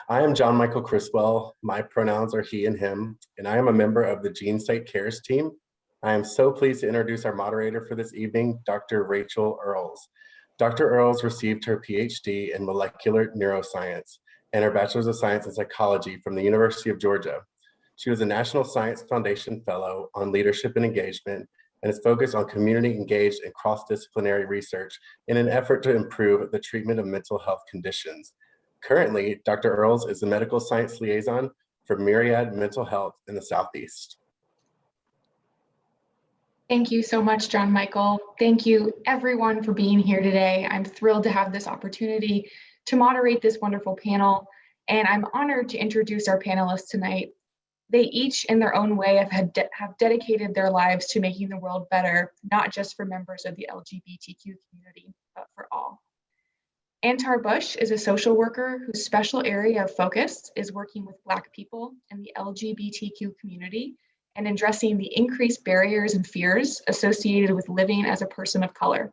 I am John Michael Criswell. My pronouns are he and him, and I am a member of the GeneSight Cares team. I am so pleased to introduce our moderator for this evening, Dr. Rachel Earls. Dr. Earls received her PhD in molecular neuroscience and her Bachelor's of Science in Psychology from the University of Georgia. She was a National Science Foundation Fellow on Leadership and Engagement and is focused on community-engaged and cross-disciplinary research in an effort to improve the treatment of mental health conditions. Currently, Dr. Earls is the Medical Science Liaison for Myriad Mental Health in the Southeast. Thank you so much, John Michael. Thank you everyone for being here today. I'm thrilled to have this opportunity to moderate this wonderful panel, and I'm honored to introduce our panelists tonight. They each, in their own way, have dedicated their lives to making the world better, not just for members of the LGBTQ community, but for all. Antar Bush is a social worker whose special area of focus is working with Black people and the LGBTQ community and addressing the increased barriers and fears associated with living as a person of color.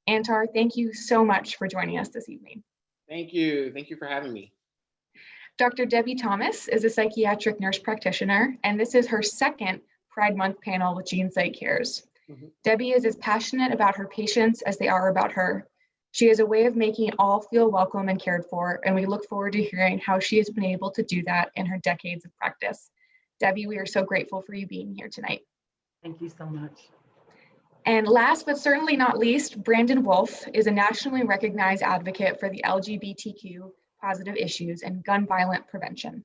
Antar, thank you so much for joining us this evening. Thank you. Thank you for having me. Dr. Debbie Thomas is a psychiatric nurse practitioner, and this is her second Pride Month panel with GeneSight Cares. Debbie is as passionate about her patients as they are about her. She has a way of making all feel welcome and cared for, and we look forward to hearing how she has been able to do that in her decades of practice. Debbie, we are so grateful for you being here tonight. Thank you so much. And last but certainly not least, Brandon Wolf is a nationally recognized advocate for the LGBTQ positive issues and gun violence prevention.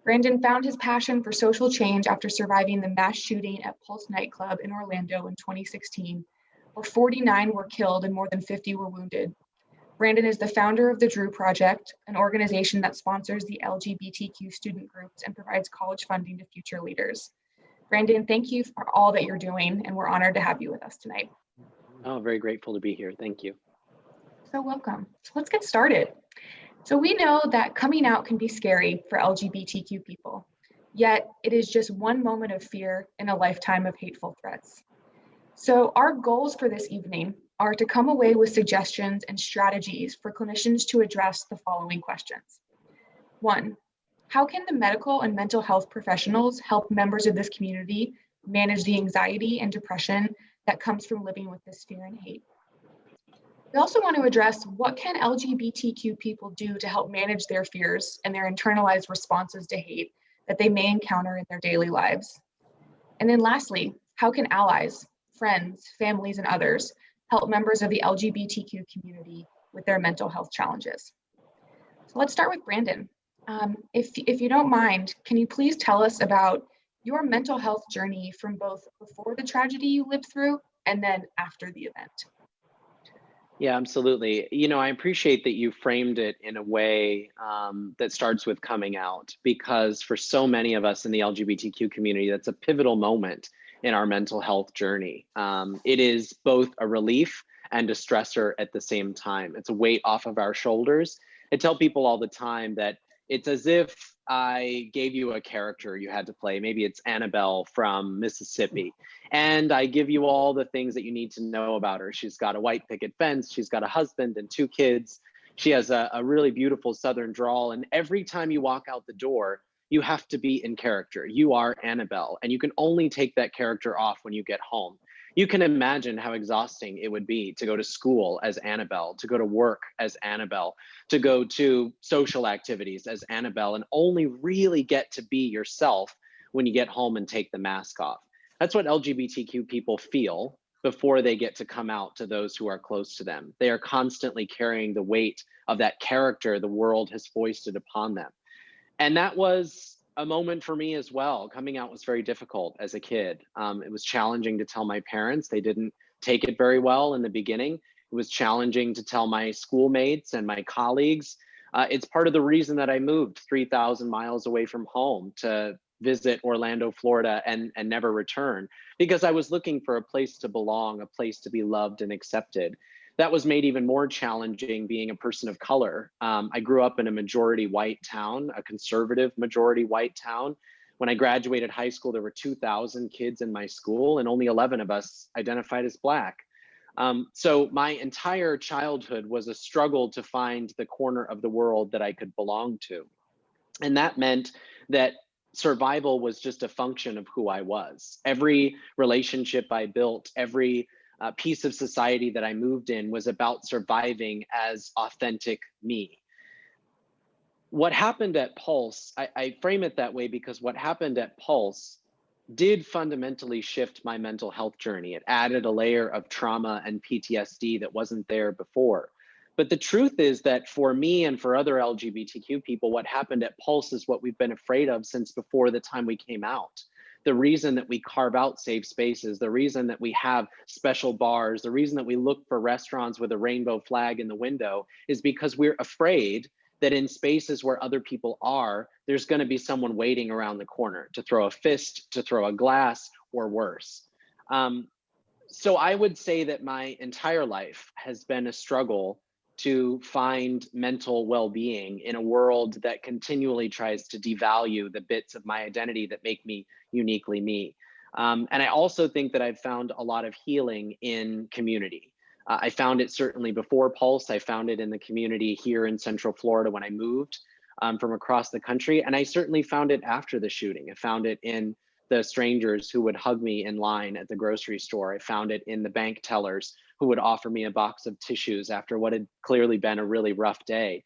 Brandon found his passion for social change after surviving the mass shooting at Pulse nightclub in Orlando in 2016, where 49 were killed and more than 50 were wounded. Brandon is the founder of the Drew Project, an organization that sponsors the LGBTQ student groups and provides college funding to future leaders. Brandon, thank you for all that you're doing, and we're honored to have you with us tonight. Oh, very grateful to be here. Thank you. So welcome. So let's get started. So we know that coming out can be scary for LGBTQ people, yet it is just one moment of fear in a lifetime of hateful threats. So our goals for this evening are to come away with suggestions and strategies for clinicians to address the following questions. 1, how can the medical and mental health professionals help members of this community manage the anxiety and depression that comes from living with this fear and hate? We also want to address what can LGBTQ people do to help manage their fears and their internalized responses to hate that they may encounter in their daily lives. And then lastly, how can allies, friends, families, and others help members of the LGBTQ community with their mental health challenges? So let's start with Brandon. If you don't mind, can you please tell us about your mental health journey from both before the tragedy you lived through and then after the event? Yeah, absolutely. You know, I appreciate that you framed it in a way that starts with coming out, because for so many of us in the LGBTQ community, that's a pivotal moment in our mental health journey. It is both a relief and a stressor at the same time. It's a weight off of our shoulders. I tell people all the time that it's as if I gave you a character you had to play. Maybe it's Annabelle from Mississippi. And I give you all the things that you need to know about her. She's got a white picket fence. She's got a husband and 2 kids. She has a really beautiful Southern drawl. And every time you walk out the door, you have to be in character. You are Annabelle, and you can only take that character off when you get home. You can imagine how exhausting it would be to go to school as Annabelle, to go to work as Annabelle, to go to social activities as Annabelle, and only really get to be yourself when you get home and take the mask off. That's what LGBTQ people feel before they get to come out to those who are close to them. They are constantly carrying the weight of that character the world has foisted upon them. And that was a moment for me as well. Coming out was very difficult as a kid. It was challenging to tell my parents. They didn't take it very well in the beginning. It was challenging to tell my schoolmates and my colleagues. It's part of the reason that I moved 3,000 miles away from home to visit Orlando, Florida, and never return, because I was looking for a place to belong, a place to be loved and accepted. That was made even more challenging being a person of color. I grew up in a majority white town, a conservative majority white town. When I graduated high school, there were 2,000 kids in my school and only 11 of us identified as Black. So my entire childhood was a struggle to find the corner of the world that I could belong to. And that meant that survival was just a function of who I was. Every relationship I built, every piece of society that I moved in was about surviving as authentic me. What happened at Pulse, I frame it that way because what happened at Pulse did fundamentally shift my mental health journey. It added a layer of trauma and PTSD that wasn't there before. But the truth is that for me and for other LGBTQ people, what happened at Pulse is what we've been afraid of since before the time we came out. The reason that we carve out safe spaces, the reason that we have special bars, the reason that we look for restaurants with a rainbow flag in the window is because we're afraid that in spaces where other people are, there's going to be someone waiting around the corner to throw a fist, to throw a glass, or worse. So I would say that my entire life has been a struggle to find mental well-being in a world that continually tries to devalue the bits of my identity that make me uniquely me. And I also think that I've found a lot of healing in community. I found it certainly before Pulse. I found it in the community here in Central Florida when I moved from across the country. And I certainly found it after the shooting. I found it in the strangers who would hug me in line at the grocery store. I found it in the bank tellers who would offer me a box of tissues after what had clearly been a really rough day.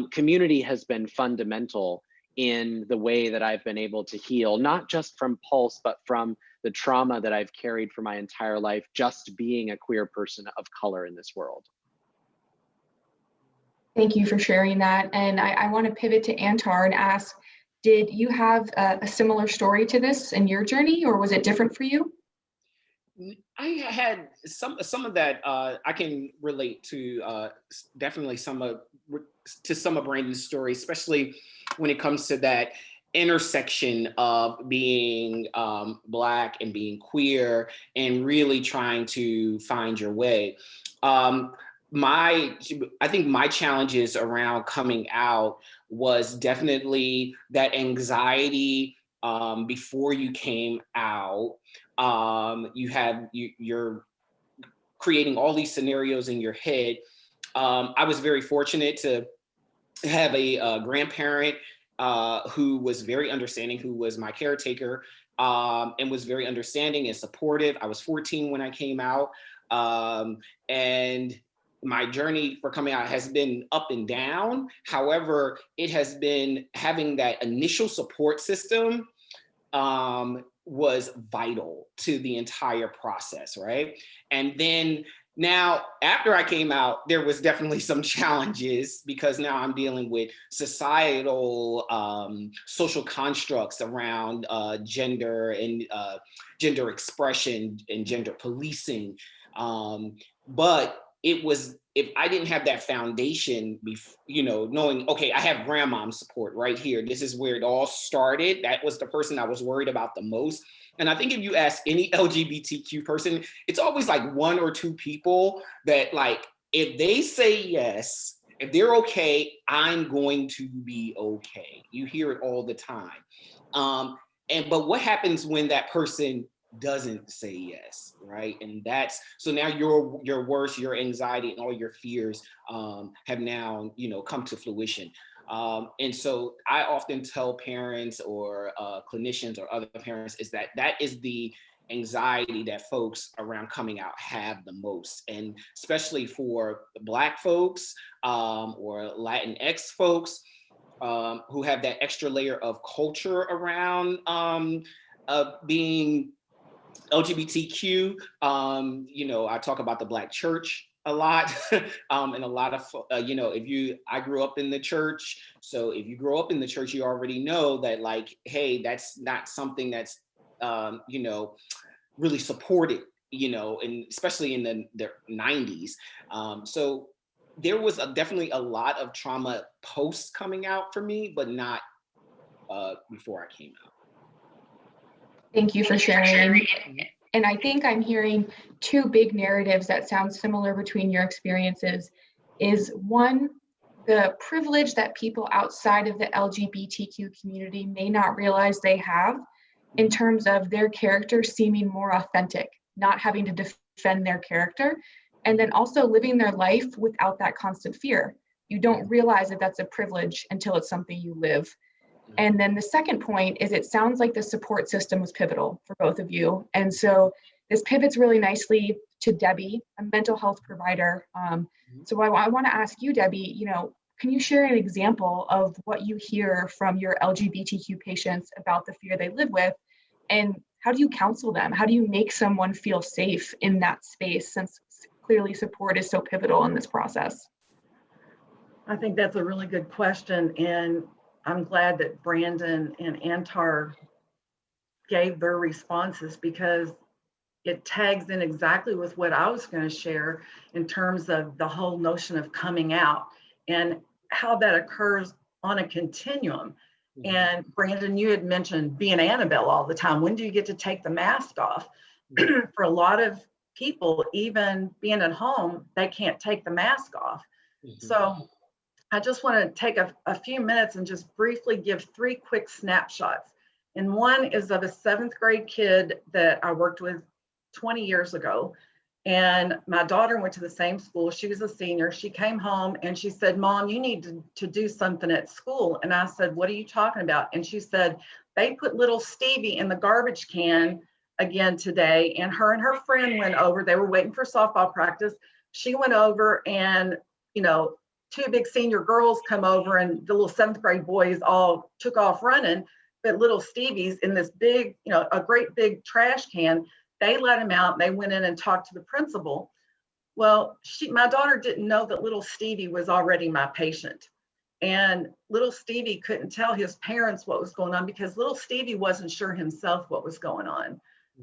Community has been fundamental in the way that I've been able to heal, not just from Pulse, but from the trauma that I've carried for my entire life, just being a queer person of color in this world. Thank you for sharing that. And I want to pivot to Antar and ask, did you have a similar story to this in your journey, or was it different for you? I had some of that I can relate to definitely some of Brandon's story, especially when it comes to that intersection of being Black and being queer and really trying to find your way. I think my challenges around coming out was definitely that anxiety before you came out. You're creating all these scenarios in your head. I was very fortunate to have a grandparent who was very understanding, who was my caretaker, and was very understanding and supportive. I was 14 when I came out, and my journey for coming out has been up and down. However, it has been having that initial support system was vital to the entire process, right? And then now, after I came out, there was definitely some challenges because now I'm dealing with societal social constructs around gender and gender expression and gender policing. But it was, if I didn't have that foundation, knowing, okay, I have grandmom's support right here. This is where it all started. That was the person I was worried about the most. And I think if you ask any LGBTQ person, it's always like one or two people that, like, if they say yes, if they're okay, I'm going to be okay. You hear it all the time. But what happens when that person doesn't say yes, right? And so now your worst, your anxiety and all your fears have now, come to fruition. And so I often tell parents or clinicians or other parents is that is the anxiety that folks around coming out have the most. And especially for Black folks or Latinx folks who have that extra layer of culture around being LGBTQ. I talk about the Black church a lot, and a lot of, I grew up in the church. So if you grow up in the church, you already know that, like, hey, that's not something that's, really supported, and especially in the 90s. So there was definitely a lot of trauma post coming out for me, but not before I came out. Thank you for sharing. And I think I'm hearing two big narratives that sound similar between your experiences. Is one, the privilege that people outside of the LGBTQ community may not realize they have in terms of their character seeming more authentic, not having to defend their character and then also living their life without that constant fear. You don't realize that that's a privilege until it's something you live. And then the second point is, it sounds like the support system was pivotal for both of you. And so this pivots really nicely to Debbie, a mental health provider. So I want to ask you, Debbie, can you share an example of what you hear from your LGBTQ patients about the fear they live with? And how do you counsel them? How do you make someone feel safe in that space, since clearly support is so pivotal in this process? I think that's a really good question. And I'm glad that Brandon and Antar gave their responses, because it tags in exactly with what I was going to share in terms of the whole notion of coming out and how that occurs on a continuum. And Brandon, you had mentioned being Annabelle all the time. When do you get to take the mask off? For a lot of people, even being at home, they can't take the mask off. So I just want to take a few minutes and just briefly give 3 quick snapshots. And one is of a 7th grade kid that I worked with 20 years ago. And my daughter went to the same school. She was a senior. She came home and she said, "Mom, you need to do something at school." And I said, "What are you talking about?" And she said, "They put little Stevie in the garbage can again today." And her friend went over. They were waiting for softball practice. She went over, and 2 big senior girls come over, and the little 7th grade boys all took off running. But little Stevie's in this big, a great big trash can. They let him out, and they went in and talked to the principal. Well, my daughter didn't know that little Stevie was already my patient. And little Stevie couldn't tell his parents what was going on, because little Stevie wasn't sure himself what was going on.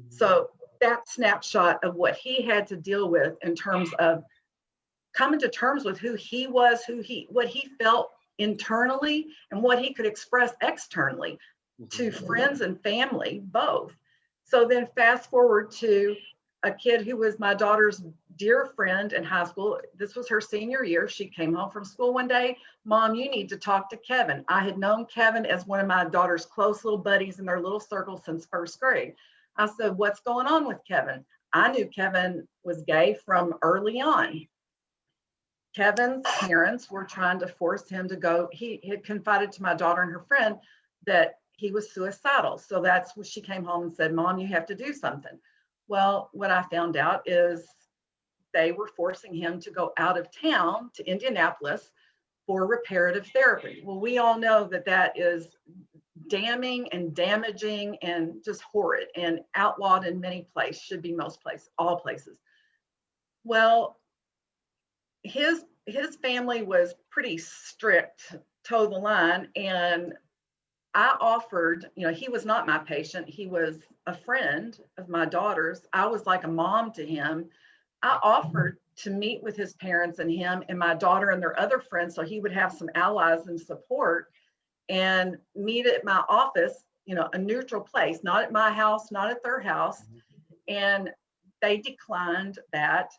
So that snapshot of what he had to deal with in terms of coming to terms with who he was, what he felt internally, and what he could express externally to friends and family, both. So then fast forward to a kid who was my daughter's dear friend in high school. This was her senior year. She came home from school one day. "Mom, you need to talk to Kevin." I had known Kevin as one of my daughter's close little buddies in their little circle since 1st grade. I said, "What's going on with Kevin?" I knew Kevin was gay from early on. Kevin's parents were trying to force him to go. He had confided to my daughter and her friend that he was suicidal. So that's when she came home and said, "Mom, you have to do something." Well, what I found out is they were forcing him to go out of town to Indianapolis for reparative therapy. Well, we all know that that is damning and damaging and just horrid and outlawed in many places, should be most places, all places. Well, his family was pretty strict, toe the line, and I offered, he was not my patient. He was a friend of my daughter's. I was like a mom to him. I offered to meet with his parents and him and my daughter and their other friends, so he would have some allies and support, and meet at my office, a neutral place, not at my house, not at their house. And they declined that.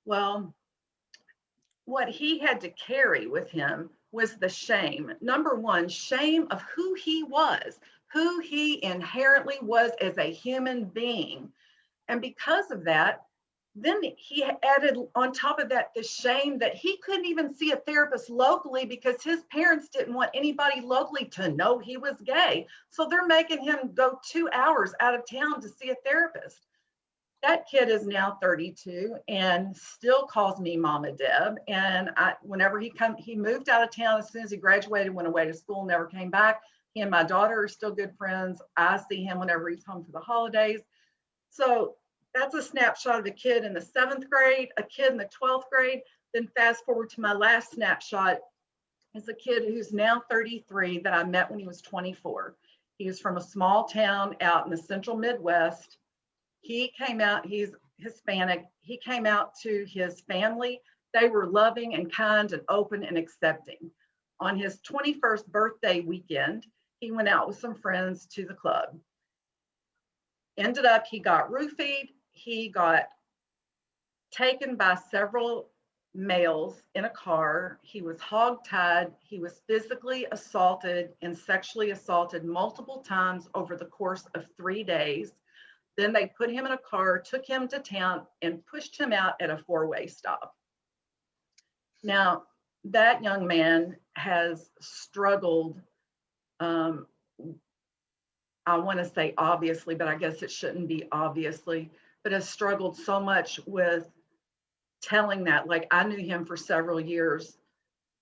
Well, what he had to carry with him was the shame. Number one, shame of who he was, who he inherently was as a human being. And because of that, then he added on top of that the shame that he couldn't even see a therapist locally because his parents didn't want anybody locally to know he was gay. So they're making him go 2 hours out of town to see a therapist. That kid is now 32 and still calls me Mama Deb. And whenever he moved out of town as soon as he graduated, went away to school, never came back. He and my daughter are still good friends. I see him whenever he's home for the holidays. So that's a snapshot of a kid in the 7th grade, a kid in the 12th grade. Then fast forward to my last snapshot is a kid who's now 33 that I met when he was 24. He was from a small town out in the central Midwest. He came out, he's Hispanic. He came out to his family. They were loving and kind and open and accepting. On his 21st birthday weekend, he went out with some friends to the club. Ended up, he got roofied. He got taken by several males in a car. He was hogtied. He was physically assaulted and sexually assaulted multiple times over the course of 3 days. Then they put him in a car, took him to town, and pushed him out at a four-way stop. Now, that young man has struggled, I want to say obviously, but I guess it shouldn't be obviously, but has struggled so much with telling that. Like, I knew him for several years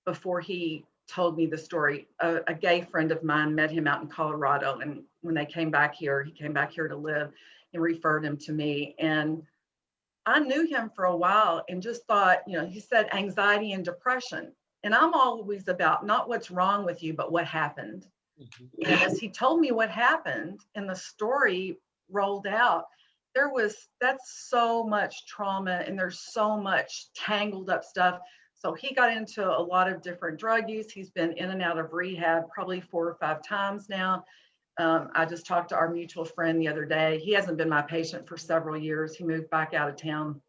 before he told me the story. A gay friend of mine met him out in Colorado, and when they came back here, he came back here to live and referred him to me. And I knew him for a while and just thought, you know, he said anxiety and depression. And I'm always about not what's wrong with you, but what happened. And as he told me what happened and the story rolled out, that's so much trauma and there's so much tangled up stuff. So he got into a lot of different drug use. He's been in and out of rehab probably 4 or 5 times now. I just talked to our mutual friend the other day. He hasn't been my patient for several years. He moved back out of town.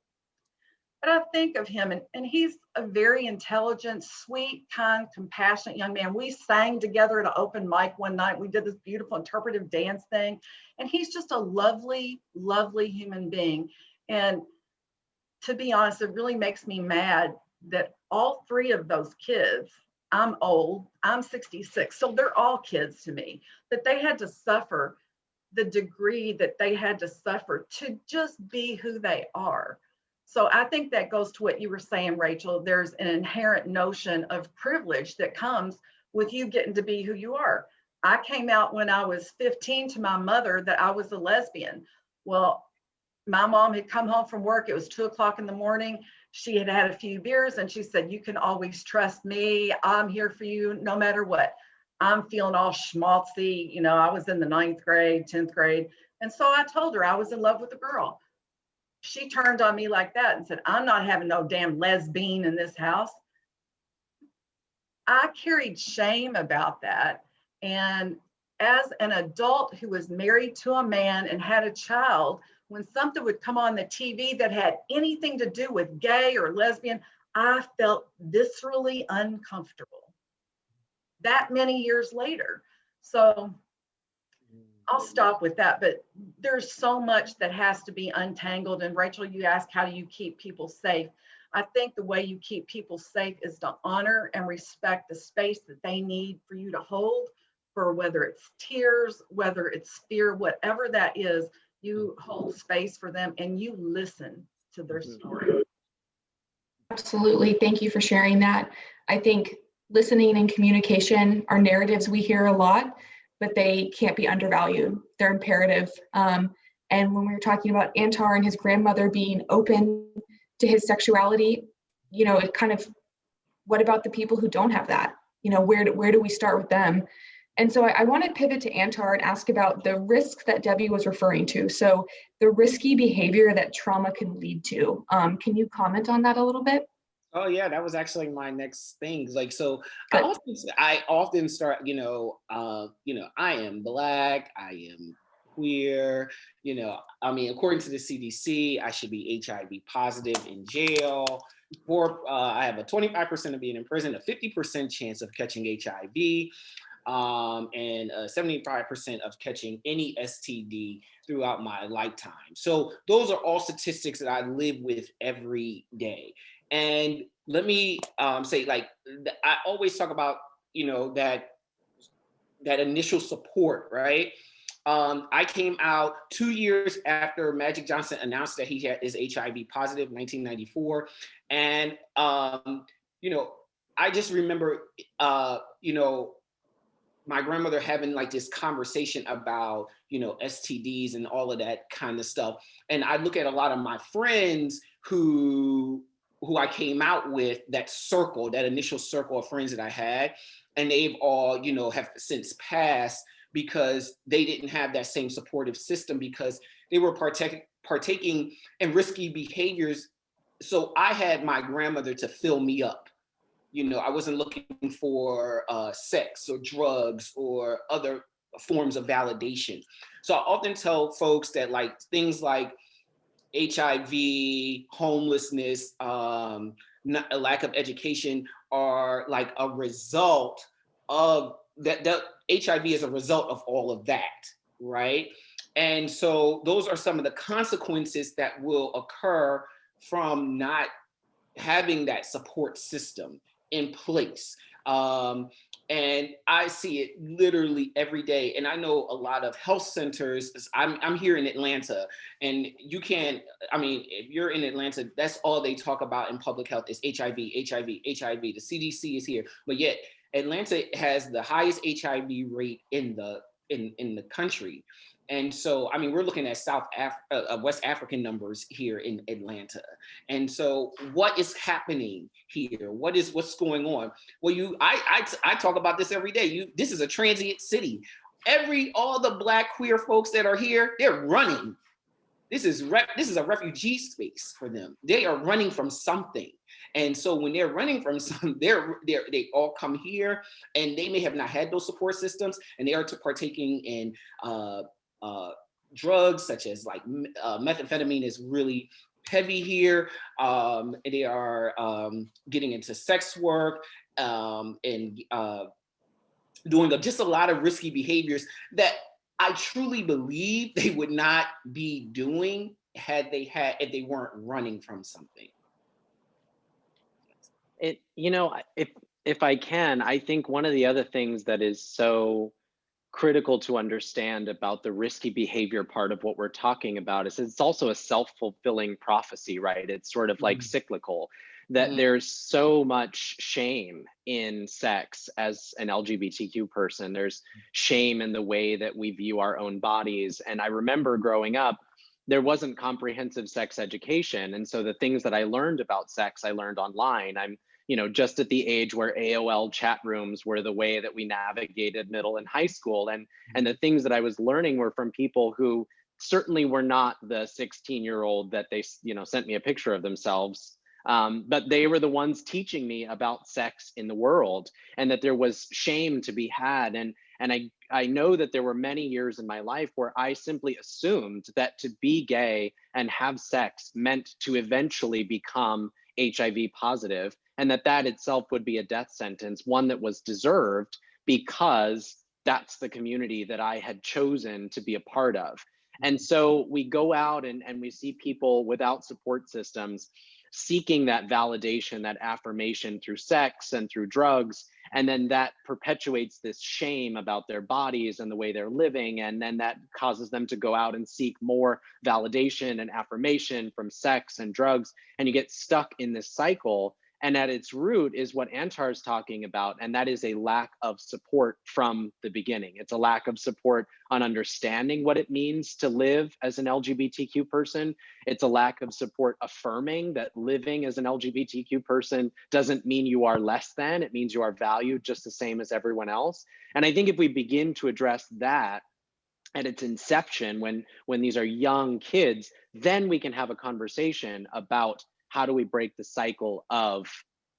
But I think of him, and he's a very intelligent, sweet, kind, compassionate young man. We sang together at an open mic one night. We did this beautiful interpretive dance thing. And he's just a lovely, lovely human being. And to be honest, it really makes me mad that all 3 of those kids, I'm old, I'm 66, so they're all kids to me, that they had to suffer the degree that they had to suffer to just be who they are. So I think that goes to what you were saying, Rachel. There's an inherent notion of privilege that comes with you getting to be who you are. I came out when I was 15 to my mother that I was a lesbian. Well, my mom had come home from work. It was 2 o'clock in the morning. She had had a few beers and she said, "You can always trust me. I'm here for you no matter what." I'm feeling all schmaltzy. You know, I was in the 9th grade, 10th grade. And so I told her I was in love with a girl. She turned on me like that and said, "I'm not having no damn lesbian in this house." I carried shame about that. And as an adult who was married to a man and had a child, when something would come on the TV that had anything to do with gay or lesbian, I felt viscerally uncomfortable that many years later. So I'll stop with that, but there's so much that has to be untangled. And Rachel, you asked, how do you keep people safe? I think the way you keep people safe is to honor and respect the space that they need for you to hold, for whether it's tears, whether it's fear, whatever that is, you hold space for them and you listen to their story. Absolutely. Thank you for sharing that. I think listening and communication are narratives we hear a lot, but they can't be undervalued. They're imperative. And when we were talking about Antar and his grandmother being open to his sexuality, you know, it kind of, what about the people who don't have that? You know, where do we start with them? And so I want to pivot to Antar and ask about the risk that Debbie was referring to. So the risky behavior that trauma can lead to. Can you comment on that a little bit? Oh yeah, that was actually my next thing. Like, so I often start, I am Black, I am queer, I mean, according to the CDC, I should be HIV positive in jail. I have a 25% of being in prison, a 50% chance of catching HIV, and 75% of catching any STD throughout my lifetime. So those are all statistics that I live with every day. And let me say, like, I always talk about, that initial support, right? I came out 2 years after Magic Johnson announced that he is HIV positive, 1994. And, I just remember, my grandmother having like this conversation about, STDs and all of that kind of stuff. And I look at a lot of my friends who I came out with, that initial circle of friends that I had, and they've all, have since passed because they didn't have that same supportive system because they were partaking in risky behaviors. So I had my grandmother to fill me up. I wasn't looking for sex or drugs or other forms of validation. So I often tell folks that like things like HIV, homelessness, a lack of education are like a result of that. HIV is a result of all of that, right? And so those are some of the consequences that will occur from not having that support system in place. And I see it literally every day. And I know a lot of health centers. I'm here in Atlanta, and you can't, I mean, if you're in Atlanta, that's all they talk about in public health is HIV, HIV, HIV. The CDC is here, but yet Atlanta has the highest HIV rate in the country. And so, I mean, we're looking at West African numbers here in Atlanta. And so what is happening here? What's going on? Well, I talk about this every day. This is a transient city. All the Black queer folks that are here, they're running. This is a refugee space for them. They are running from something. And so when they're running from something, they all come here, and they may have not had those support systems, and they are partaking in drugs such as like methamphetamine is really heavy here. They are getting into sex work and doing just a lot of risky behaviors that I truly believe they would not be doing if they weren't running from something. If I can, I think one of the other things that is so critical to understand about the risky behavior part of what we're talking about is it's also a self-fulfilling prophecy, right? It's sort of like cyclical, that there's so much shame in sex as an LGBTQ person. There's shame in the way that we view our own bodies. And I remember growing up, there wasn't comprehensive sex education. And so the things that I learned about sex, I learned online. I'm just at the age where AOL chat rooms were the way that we navigated middle and high school. And the things that I was learning were from people who certainly were not the 16-year-old that they, sent me a picture of themselves. But they were the ones teaching me about sex in the world, and that there was shame to be had. And I know that there were many years in my life where I simply assumed that to be gay and have sex meant to eventually become HIV positive, and that itself would be a death sentence, one that was deserved because that's the community that I had chosen to be a part of. And so we go out and we see people without support systems seeking that validation, that affirmation through sex and through drugs. And then that perpetuates this shame about their bodies and the way they're living. And then that causes them to go out and seek more validation and affirmation from sex and drugs. And you get stuck in this cycle. And at its root is what Antar is talking about, and that is a lack of support from the beginning. It's a lack of support on understanding what it means to live as an LGBTQ person. It's a lack of support affirming that living as an LGBTQ person doesn't mean you are less than, it means you are valued just the same as everyone else. And I think if we begin to address that at its inception, when these are young kids, then we can have a conversation about how do we break the cycle of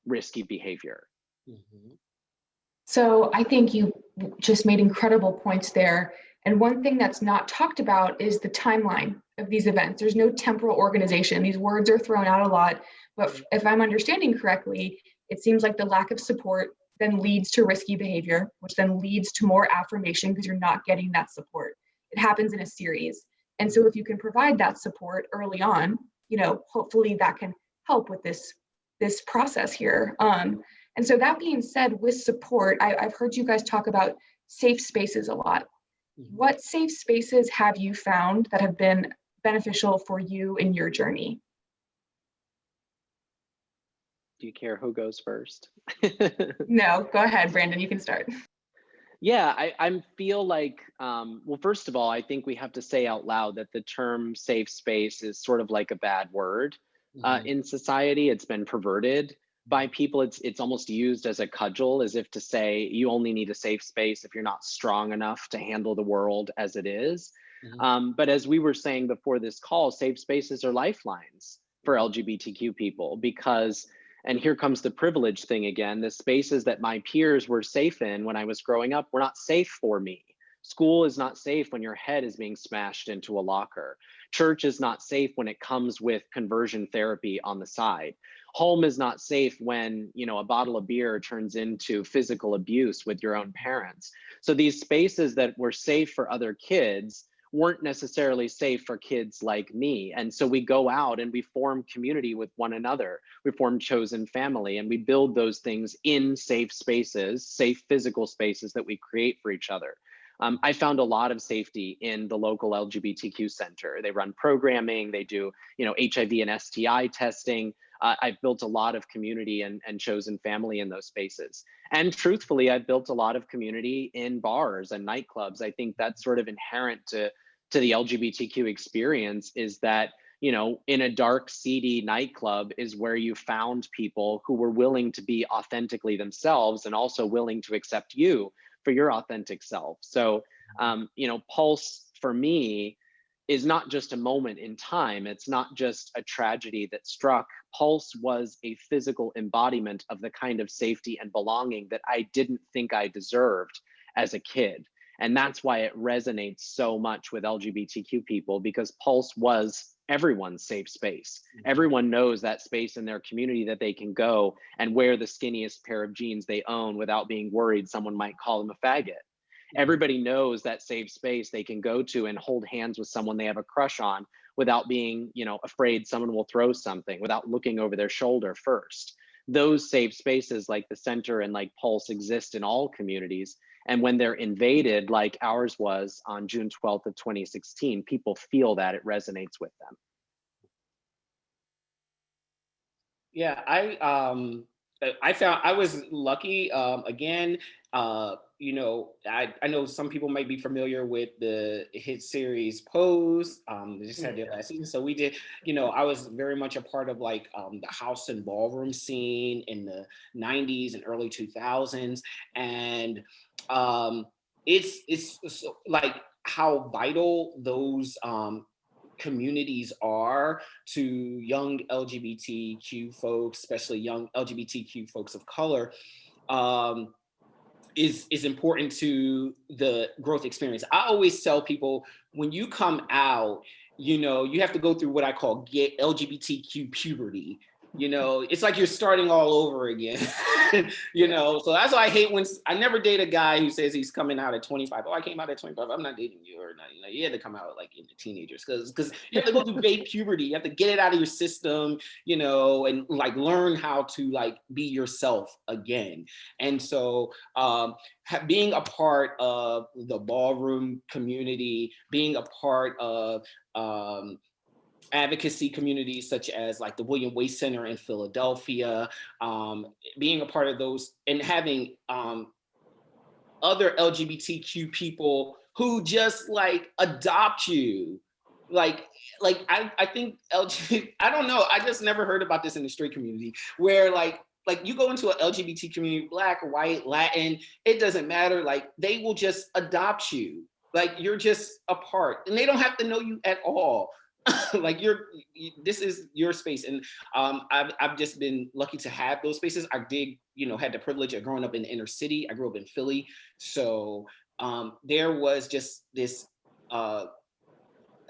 risky behavior? So I think you just made incredible points there. And one thing that's not talked about is the timeline of these events. There's no temporal organization. These words are thrown out a lot, but if I'm understanding correctly, it seems like the lack of support then leads to risky behavior, which then leads to more affirmation because you're not getting that support. It happens in a series. And so if you can provide that support early on, hopefully that can help with this process here. And so that being said, with support, I've heard you guys talk about safe spaces a lot. What safe spaces have you found that have been beneficial for you in your journey? Do you care who goes first? No, go ahead, Brandon, you can start. Yeah, I feel like, well, first of all, I think we have to say out loud that the term safe space is sort of like a bad word in society. It's been perverted by people. It's almost used as a cudgel, as if to say you only need a safe space if you're not strong enough to handle the world as it is. But as we were saying before this call, safe spaces are lifelines for LGBTQ people because, and here comes the privilege thing again, the spaces that my peers were safe in when I was growing up were not safe for me. School is not safe when your head is being smashed into a locker. Church is not safe when it comes with conversion therapy on the side. Home is not safe when, a bottle of beer turns into physical abuse with your own parents. So these spaces that were safe for other kids weren't necessarily safe for kids like me. And so we go out and we form community with one another. We form chosen family, and we build those things in safe spaces, safe physical spaces that we create for each other. I found a lot of safety in the local LGBTQ center. They run programming, they do, HIV and STI testing. I've built a lot of community and chosen family in those spaces. And truthfully, I've built a lot of community in bars and nightclubs. I think that's sort of inherent to the LGBTQ experience, is that, in a dark, seedy nightclub is where you found people who were willing to be authentically themselves and also willing to accept you for your authentic self. So, Pulse for me is not just a moment in time. It's not just a tragedy that struck. Pulse was a physical embodiment of the kind of safety and belonging that I didn't think I deserved as a kid. And that's why it resonates so much with LGBTQ people, because Pulse was everyone's safe space. Everyone knows that space in their community that they can go and wear the skinniest pair of jeans they own without being worried someone might call them a faggot. Everybody knows that safe space they can go to and hold hands with someone they have a crush on without being, afraid someone will throw something, without looking over their shoulder first. Those safe spaces like the center and like Pulse exist in all communities. And when they're invaded, like ours was on June 12th of 2016, people feel that it resonates with them. Yeah, I found I was lucky. Again, I know some people might be familiar with the hit series Pose. They just had their last season, so we did. I was very much a part of like the house and ballroom scene in the '90s and early 2000s, and it's like how vital those communities are to young LGBTQ folks, especially young LGBTQ folks of color, is important to the growth experience. I always tell people, when you come out, you have to go through what I call LGBTQ puberty. It's like you're starting all over again. So that's why I hate when I never date a guy who says he's coming out at 25. Oh, I came out at 25. I'm not dating you or not. You had to come out like in the teenagers, because you have to go through gay puberty. You have to get it out of your system, and like learn how to like be yourself again. And so being a part of the ballroom community, being a part of advocacy communities such as like the William Way Center in Philadelphia, being a part of those, and having other LGBTQ people who just like adopt you. Like I think I don't know, I just never heard about this in the straight community, where like you go into an LGBT community, Black, white, Latin, it doesn't matter, like they will just adopt you. Like you're just a part, and they don't have to know you at all. Like this is your space. And I've just been lucky to have those spaces. I did, had the privilege of growing up in the inner city. I grew up in Philly. So there was just this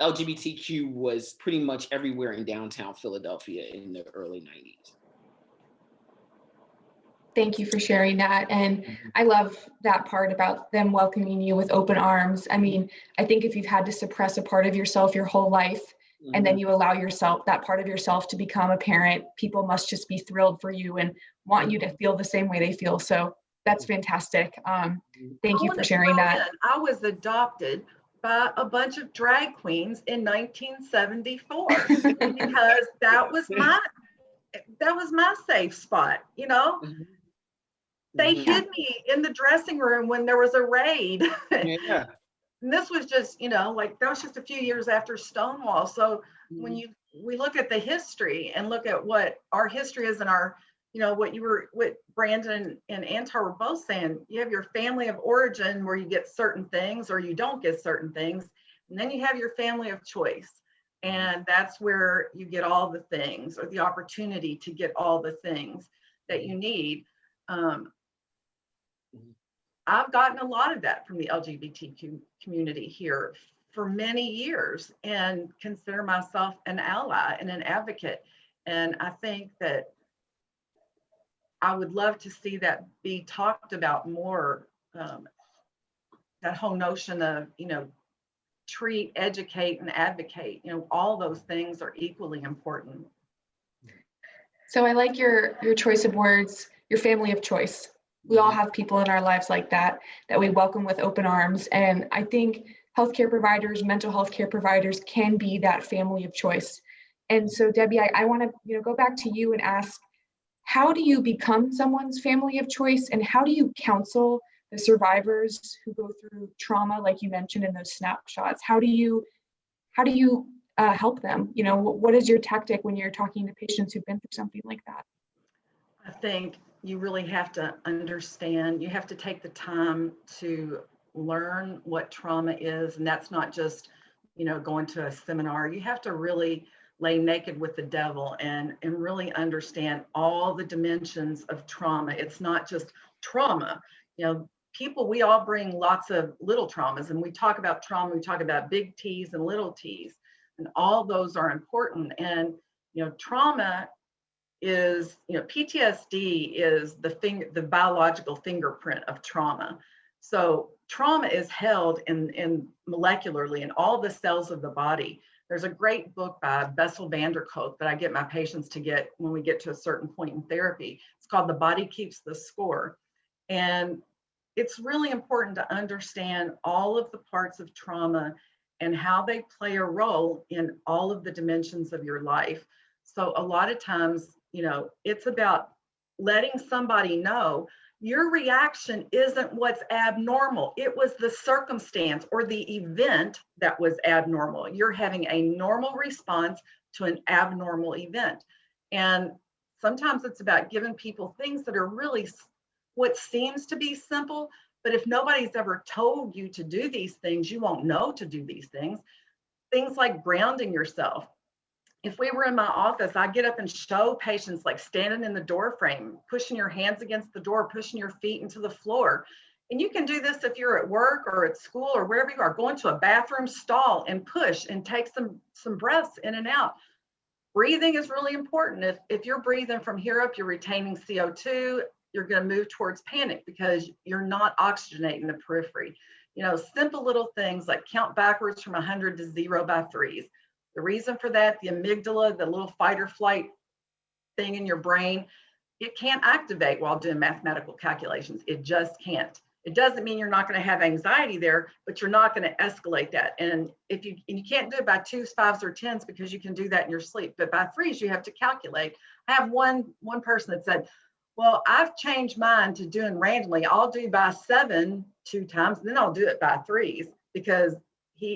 LGBTQ was pretty much everywhere in downtown Philadelphia in the early 90s. Thank you for sharing that. And I love that part about them welcoming you with open arms. I mean, I think if you've had to suppress a part of yourself your whole life, and then you allow yourself, that part of yourself, to become a parent, people must just be thrilled for you and want you to feel the same way they feel. So that's fantastic. Thank you for sharing that. I was adopted by a bunch of drag queens in 1974 because that was my safe spot. They hid me in the dressing room when there was a raid. Yeah. And this was just, like that was just a few years after Stonewall. So when we look at the history and look at what our history is, and our, what Brandon and Antar were both saying, you have your family of origin where you get certain things or you don't get certain things. And then you have your family of choice. And that's where you get all the things, or the opportunity to get all the things that you need. I've gotten a lot of that from the LGBTQ community here for many years, and consider myself an ally and an advocate. And I think that I would love to see that be talked about more, that whole notion of, treat, educate, and advocate. All those things are equally important. So I like your choice of words, your family of choice. We all have people in our lives like that we welcome with open arms. And I think healthcare providers, mental health care providers can be that family of choice. And so Debbie, I want to go back to you and ask, how do you become someone's family of choice, and how do you counsel the survivors who go through trauma, like you mentioned in those snapshots? How do you help them? What is your tactic when you're talking to patients who've been through something like that? I think you really have to understand, you have to take the time to learn what trauma is. And that's not just, going to a seminar. You have to really lay naked with the devil and really understand all the dimensions of trauma. It's not just trauma. People, we all bring lots of little traumas, and we talk about trauma, we talk about big T's and little T's, and all those are important. And, trauma is, PTSD is the biological fingerprint of trauma. So trauma is held in molecularly in all the cells of the body. There's a great book by Bessel van der Kolk that I get my patients to get when we get to a certain point in therapy. It's called The Body Keeps the Score. And it's really important to understand all of the parts of trauma and how they play a role in all of the dimensions of your life. So a lot of times, it's about letting somebody know your reaction isn't what's abnormal. It was the circumstance or the event that was abnormal. You're having a normal response to an abnormal event. And sometimes it's about giving people things that are really what seems to be simple, but if nobody's ever told you to do these things, you won't know to do these things. Things like grounding yourself. If we were in my office, I'd get up and show patients like standing in the door frame, pushing your hands against the door, pushing your feet into the floor. And you can do this if you're at work or at school or wherever you are, go into a bathroom stall and push and take some breaths in and out. Breathing is really important. If you're breathing from here up, you're retaining CO2, you're going to move towards panic because you're not oxygenating the periphery. Simple little things like count backwards from 100 to 0 by threes. The reason for that, the amygdala, the little fight or flight thing in your brain, it can't activate while doing mathematical calculations. It just can't. It doesn't mean you're not going to have anxiety there, but you're not going to escalate that. And you can't do it by 2s, 5s, or 10s because you can do that in your sleep. But by 3s, you have to calculate. I have one person that said, well, I've changed mine to doing randomly. I'll do by 7 2 times, and then I'll do it by 3s because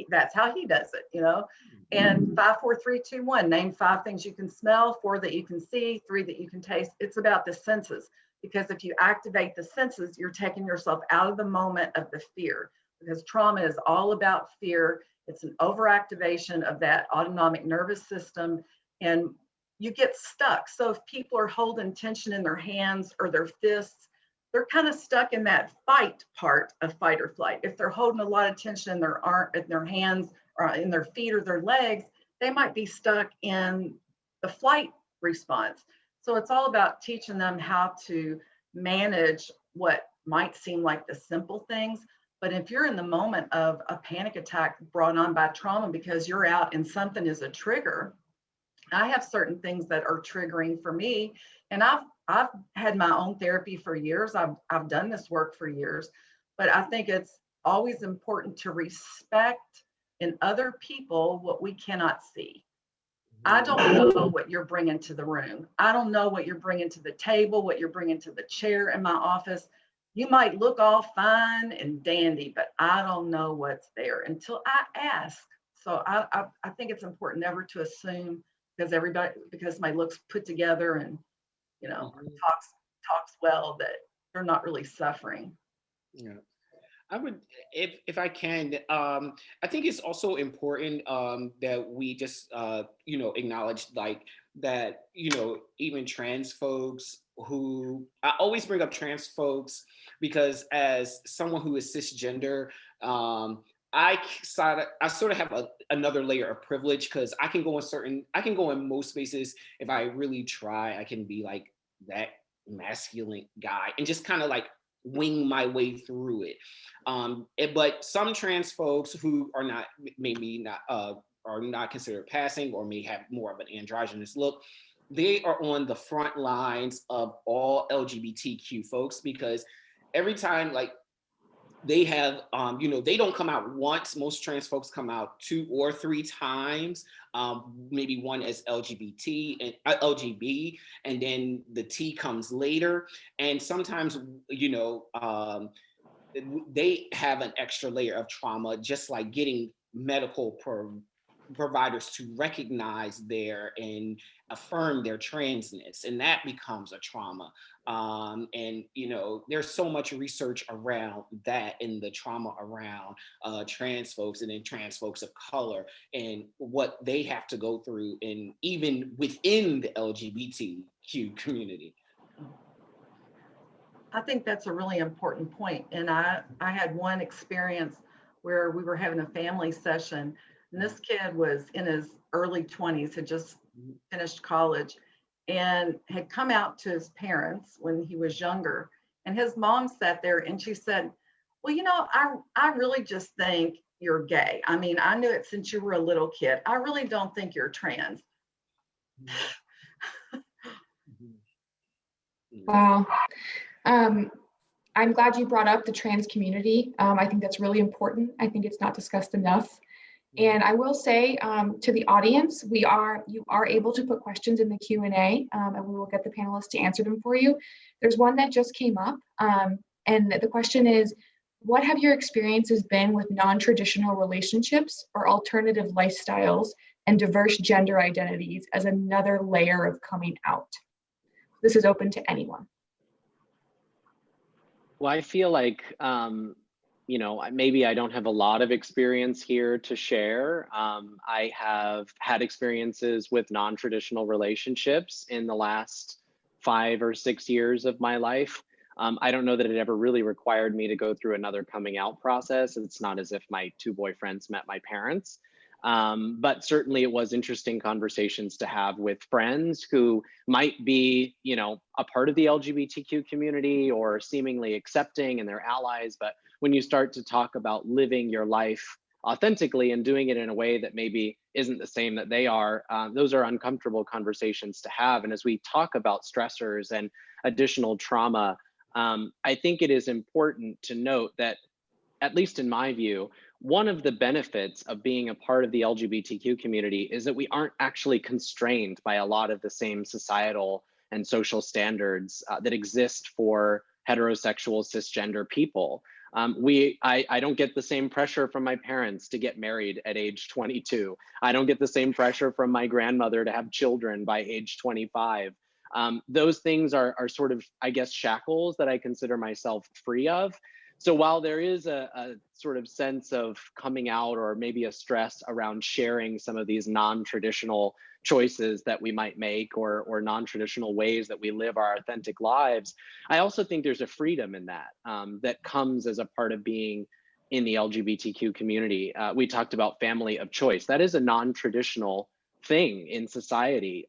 that's how he does it, And 5, 4, 3, 2, 1. Name 5 things you can smell, 4 that you can see, 3 that you can taste. It's about the senses, because if you activate the senses, you're taking yourself out of the moment of the fear, because trauma is all about fear. It's an overactivation of that autonomic nervous system, and you get stuck. So if people are holding tension in their hands or their fists, they're kind of stuck in that fight part of fight or flight. If they're holding a lot of tension in their hands or in their feet or their legs, they might be stuck in the flight response. So it's all about teaching them how to manage what might seem like the simple things. But if you're in the moment of a panic attack brought on by trauma because you're out and something is a trigger, I have certain things that are triggering for me. And I've had my own therapy for years. I've done this work for years, but I think it's always important to respect in other people what we cannot see. I don't know what you're bringing to the room. I don't know what you're bringing to the table, what you're bringing to the chair in my office. You might look all fine and dandy, but I don't know what's there until I ask. So I think it's important never to assume because my looks put together and talks well, that they're not really suffering. Yeah, I would, if I can, I think it's also important that we just acknowledge like that, even trans folks who, I always bring up trans folks because as someone who is cisgender, I sort of have another layer of privilege because I can go in most spaces if I really try. I can be like that masculine guy and just kind of like wing my way through it. But some trans folks who are not, maybe not, are not considered passing or may have more of an androgynous look, they are on the front lines of all LGBTQ folks, because every time, like, they have, they don't come out once. Most trans folks come out 2 or 3 times, maybe one as LGBT and LGB, and then the T comes later. And sometimes, they have an extra layer of trauma, just like getting medical providers to recognize and affirm their transness, and that becomes a trauma. And there's so much research around that and the trauma around trans folks, and then trans folks of color, and what they have to go through, and even within the LGBTQ community. I think that's a really important point. And I had one experience where we were having a family session, and this kid was in his early 20s, had just finished college, and had come out to his parents when he was younger. And his mom sat there and she said, well, I really just think you're gay. I mean, I knew it since you were a little kid. I really don't think you're trans. Wow. I'm glad you brought up the trans community. I think that's really important. I think it's not discussed enough. And I will say to the audience, you are able to put questions in the Q&A, and we will get the panelists to answer them for you. There's one that just came up, and the question is, what have your experiences been with non-traditional relationships or alternative lifestyles and diverse gender identities as another layer of coming out? This is open to anyone. Well, I feel like, maybe I don't have a lot of experience here to share. I have had experiences with non-traditional relationships in the last 5 or 6 years of my life. I don't know that it ever really required me to go through another coming out process. It's not as if my 2 boyfriends met my parents. But certainly it was interesting conversations to have with friends who might be, a part of the LGBTQ community or seemingly accepting and they're allies. But when you start to talk about living your life authentically and doing it in a way that maybe isn't the same that they are, those are uncomfortable conversations to have. And as we talk about stressors and additional trauma, I think it is important to note that, at least in my view, one of the benefits of being a part of the LGBTQ community is that we aren't actually constrained by a lot of the same societal and social standards that exist for heterosexual cisgender people. I don't get the same pressure from my parents to get married at age 22. I don't get the same pressure from my grandmother to have children by age 25. Those things are sort of, I guess, shackles that I consider myself free of. So while there is a sort of sense of coming out or maybe a stress around sharing some of these non-traditional choices that we might make or non-traditional ways that we live our authentic lives, I also think there's a freedom in that that comes as a part of being in the LGBTQ community. We talked about family of choice. That is a non-traditional thing in society.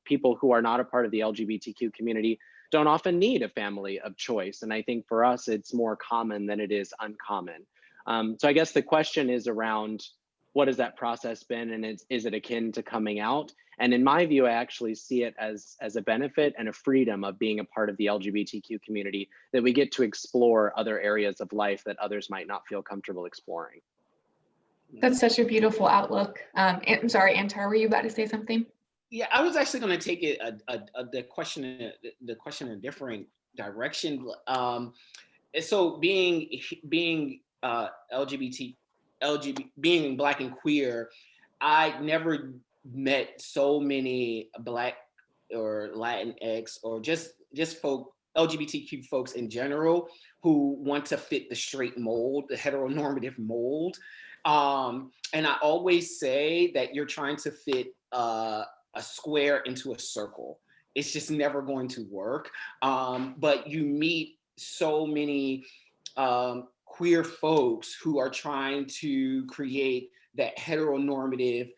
People who are not a part of the LGBTQ community don't often need a family of choice. And I think for us, it's more common than it is uncommon. So I guess the question is around, what has that process been, and is it akin to coming out? And in my view, I actually see it as a benefit and a freedom of being a part of the LGBTQ community, that we get to explore other areas of life that others might not feel comfortable exploring. That's such a beautiful outlook. I'm sorry, Antar, were you about to say something? Yeah, I was actually going to take it the question in a different direction. So being LGBT, being Black and queer, I never met so many Black or Latinx or just LGBTQ folks in general who want to fit the straight mold, the heteronormative mold. And I always say that you're trying to fit a square into a circle. It's just never going to work. But you meet so many queer folks who are trying to create that heteronormative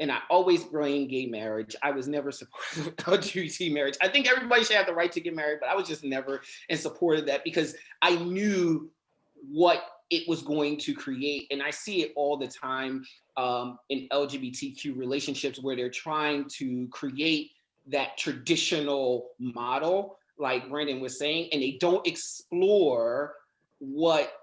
and I always blame gay marriage. I was never supportive of LGBT marriage. I think everybody should have the right to get married, but I was just never in support of that because I knew what it was going to create. And I see it all the time in LGBTQ relationships where they're trying to create that traditional model, like Brandon was saying, and they don't explore what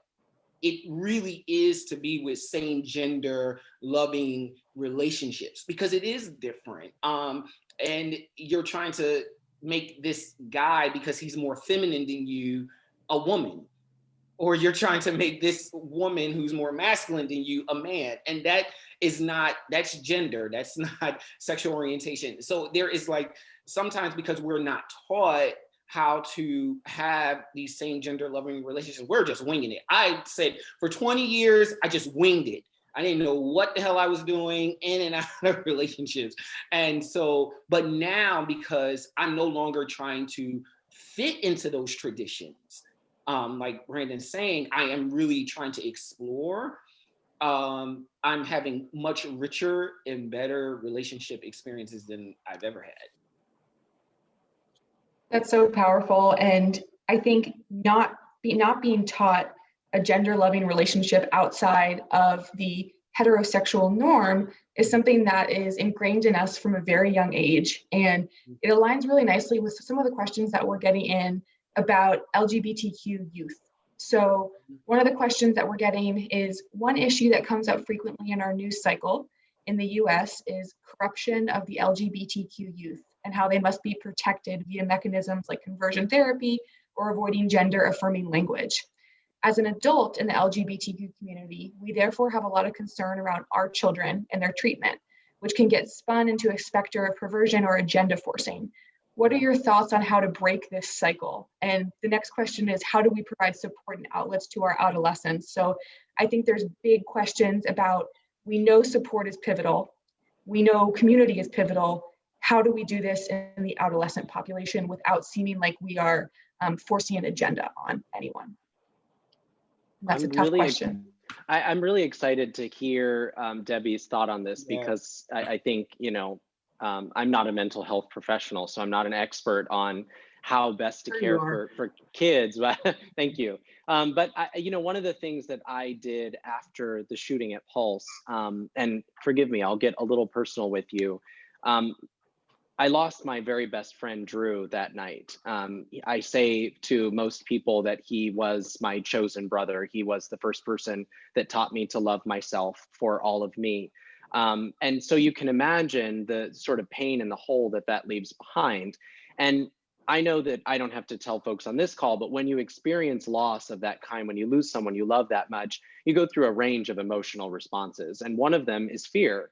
it really is to be with same gender loving relationships, because it is different. And you're trying to make this guy, because he's more feminine than you, a woman, or you're trying to make this woman who's more masculine than you a man. And that is not, that's gender, that's not sexual orientation. So there is like, sometimes because we're not taught how to have these same gender loving relationships, we're just winging it. I said for 20 years, I just winged it. I didn't know what the hell I was doing in and out of relationships. And so, but now, because I'm no longer trying to fit into those traditions, like Brandon's saying, I am really trying to explore. I'm having much richer and better relationship experiences than I've ever had. That's so powerful. And I think not being taught a gender loving relationship outside of the heterosexual norm is something that is ingrained in us from a very young age. And it aligns really nicely with some of the questions that we're getting in about LGBTQ youth. So one of the questions that we're getting is, one issue that comes up frequently in our news cycle in the US is corruption of the LGBTQ youth and how they must be protected via mechanisms like conversion therapy or avoiding gender affirming language. As an adult in the LGBTQ community, we therefore have a lot of concern around our children and their treatment, which can get spun into a specter of perversion or agenda forcing. What are your thoughts on how to break this cycle? And the next question is, how do we provide support and outlets to our adolescents? So I think there's big questions about, we know support is pivotal. We know community is pivotal. How do we do this in the adolescent population without seeming like we are forcing an agenda on anyone? And that's a tough question. I'm really excited to hear Debbie's thought on this, because I think, you know, I'm not a mental health professional, so I'm not an expert on how best to care for kids, but thank you. But you know, one of the things that I did after the shooting at Pulse, and forgive me, I'll get a little personal with you. I lost my very best friend, Drew, that night. I say to most people that he was my chosen brother. He was the first person that taught me to love myself for all of me. And so you can imagine the sort of pain and the hole that that leaves behind. And I know that I don't have to tell folks on this call, but when you experience loss of that kind, when you lose someone you love that much, you go through a range of emotional responses. And one of them is fear.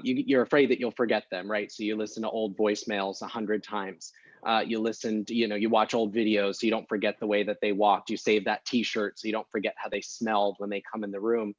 You're afraid that you'll forget them, right? So you listen to old voicemails 100 times. You listen to, you watch old videos so you don't forget the way that they walked. You save that t-shirt so you don't forget how they smelled when they come in the room.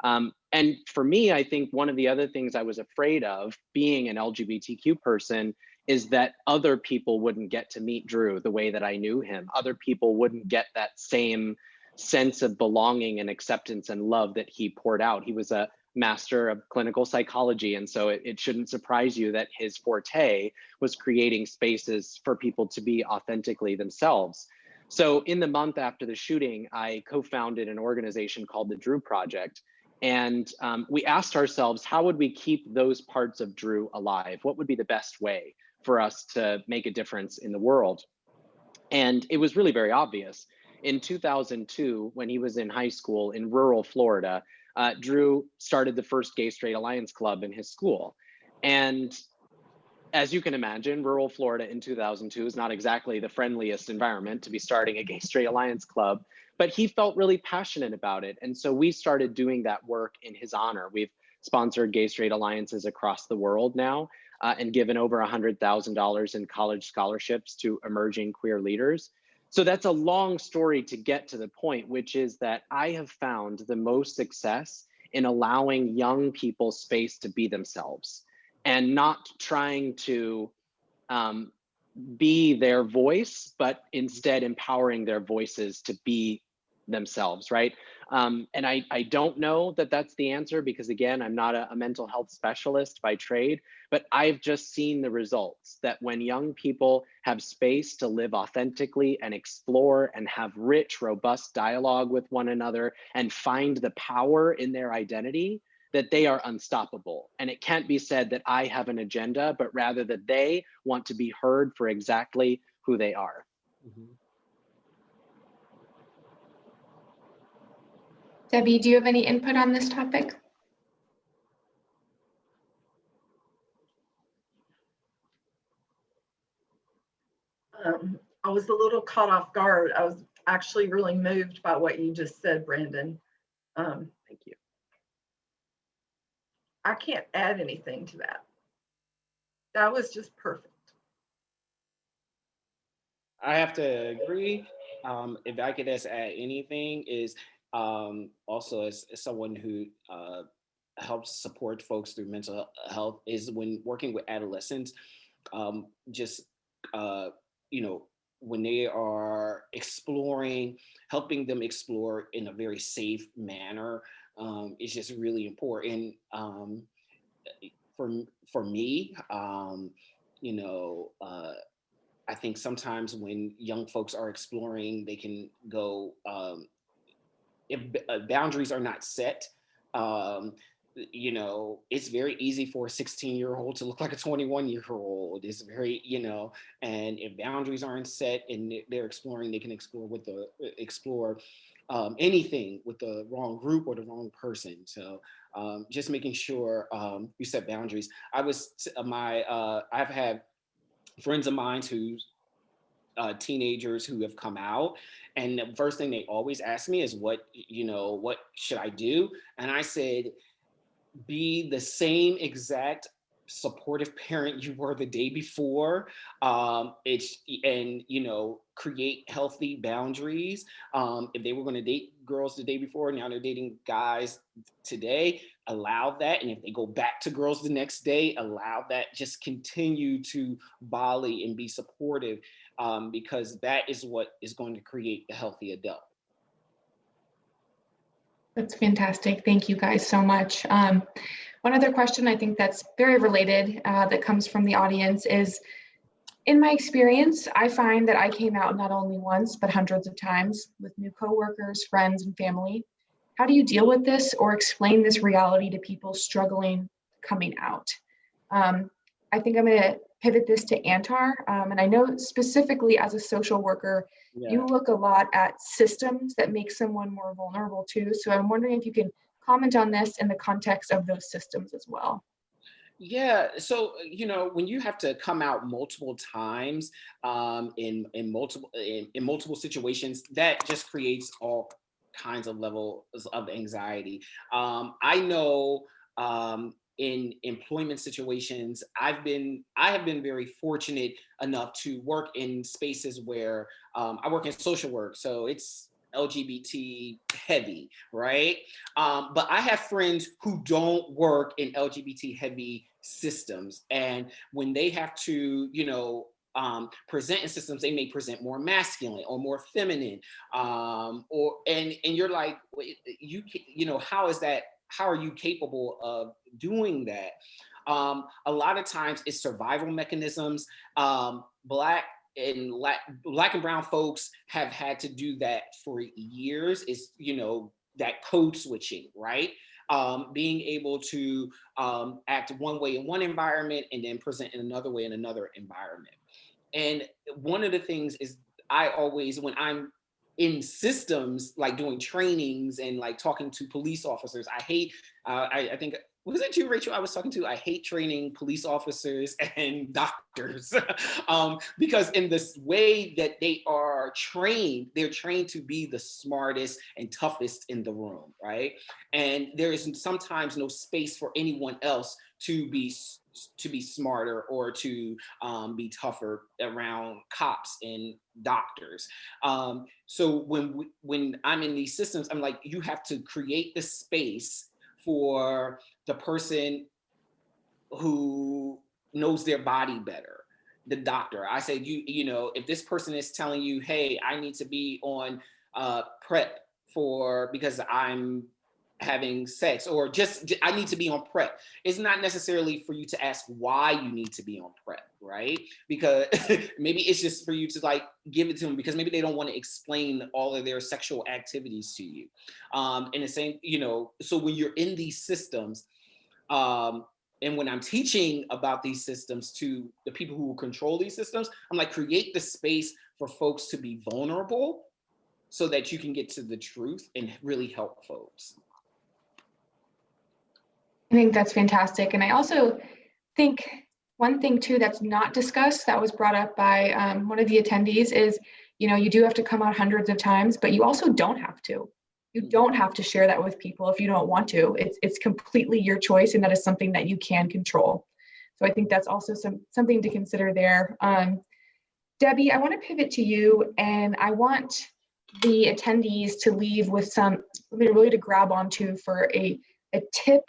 And for me, I think one of the other things I was afraid of being an LGBTQ person is that other people wouldn't get to meet Drew the way that I knew him. Other people wouldn't get that same sense of belonging and acceptance and love that he poured out. He was a master of clinical psychology. And so it shouldn't surprise you that his forte was creating spaces for people to be authentically themselves. So in the month after the shooting, I co-founded an organization called the Drew Project. And we asked ourselves, how would we keep those parts of Drew alive? What would be the best way for us to make a difference in the world? And it was really very obvious. In 2002, when he was in high school in rural Florida, Drew started the first Gay Straight Alliance Club in his school. And as you can imagine, rural Florida in 2002 is not exactly the friendliest environment to be starting a Gay Straight Alliance Club, but he felt really passionate about it. And so we started doing that work in his honor. We've sponsored Gay Straight Alliances across the world now and given over $100,000 in college scholarships to emerging queer leaders. So that's a long story to get to the point, which is that I have found the most success in allowing young people space to be themselves and not trying to be their voice, but instead empowering their voices to be themselves, right? And I don't know that that's the answer because, again, I'm not a mental health specialist by trade, but I've just seen the results that when young people have space to live authentically and explore and have rich, robust dialogue with one another and find the power in their identity, that they are unstoppable. And it can't be said that I have an agenda, but rather that they want to be heard for exactly who they are. Mhm. Debbie, do you have any input on this topic? I was a little caught off guard. I was actually really moved by what you just said, Brandon. Thank you. I can't add anything to that. That was just perfect. I have to agree. If I could just add anything, is also as someone who helps support folks through mental health, is when working with adolescents, just you know, when they are exploring, helping them explore in a very safe manner, is just really important. For me, you know. I think sometimes when young folks are exploring, they can go, if boundaries are not set, um, you know, it's very easy for a 16-year-old to look like a 21-year-old. It's very, you know, and if boundaries aren't set and they're exploring, they can explore with the anything with the wrong group or the wrong person. So just making sure you set boundaries. I've had friends of mine who teenagers who have come out, and the first thing they always ask me is, what should I do? And I said, be the same exact supportive parent you were the day before. Create healthy boundaries. If they were going to date girls the day before, now they're dating guys today, allow that. And if they go back to girls the next day, allow that. Just continue to volley and be supportive, because that is what is going to create the healthy adult. That's fantastic. Thank you guys so much. One other question I think that's very related that comes from the audience is, in my experience, I find that I came out not only once, but hundreds of times with new coworkers, friends, and family. How do you deal with this or explain this reality to people struggling coming out? I think I'm going to pivot this to Antar. And I know specifically as a social worker, you look a lot at systems that make someone more vulnerable too. So I'm wondering if you can comment on this in the context of those systems as well. Yeah. So, when you have to come out multiple times, in multiple situations, that just creates all kinds of levels of anxiety. I know, in employment situations, I have been very fortunate enough to work in spaces where I work in social work, so it's LGBT heavy, right? But I have friends who don't work in LGBT heavy systems, and when they have to, present in systems, they may present more masculine or more feminine, and you're like, how is that? How are you capable of doing that? A lot of times it's survival mechanisms. Black and brown folks have had to do that for years. Is that code switching, right? Being able to act one way in one environment and then present in another way in another environment. And one of the things is, I always, when I'm in systems like doing trainings and like talking to police officers, I hate, I think, was it you, Rachel, I was talking to? I hate training police officers and doctors because in this way that they are trained, they're trained to be the smartest and toughest in the room, right? And there is sometimes no space for anyone else to be smarter or to be tougher around cops and doctors. So when I'm in these systems, I'm like, you have to create the space for the person who knows their body better, the doctor. I say, if this person is telling you, hey, I need to be on prep because I'm having sex, or just I need to be on PrEP. It's not necessarily for you to ask why you need to be on PrEP, right? Because maybe it's just for you to like give it to them, because maybe they don't want to explain all of their sexual activities to you. And the same, so when you're in these systems, and when I'm teaching about these systems to the people who control these systems, I'm like, create the space for folks to be vulnerable so that you can get to the truth and really help folks. I think that's fantastic. And I also think one thing too that's not discussed that was brought up by one of the attendees is, you do have to come out hundreds of times, but you also don't have to. You don't have to share that with people if you don't want to. It's completely your choice, and that is something that you can control. So I think that's also something to consider there. Debbie, I want to pivot to you, and I want the attendees to leave with something really to grab onto for a tip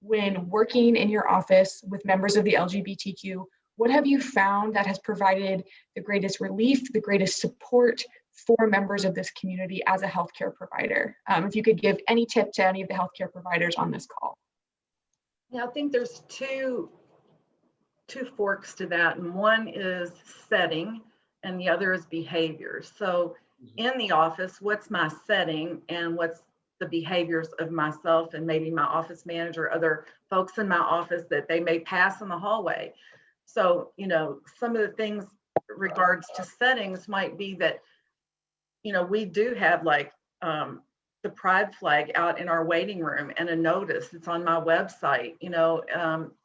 when working in your office with members of the LGBTQ. What have you found that has provided the greatest relief, the greatest support for members of this community as a healthcare provider? If you could give any tip to any of the healthcare providers on this call. Yeah, I think there's two forks to that, and one is setting and the other is behavior. So in the office, what's my setting and what's the behaviors of myself and maybe my office manager, other folks in my office that they may pass in the hallway. So, some of the things regards to settings might be that, we do have like the pride flag out in our waiting room and a notice. It's on my website,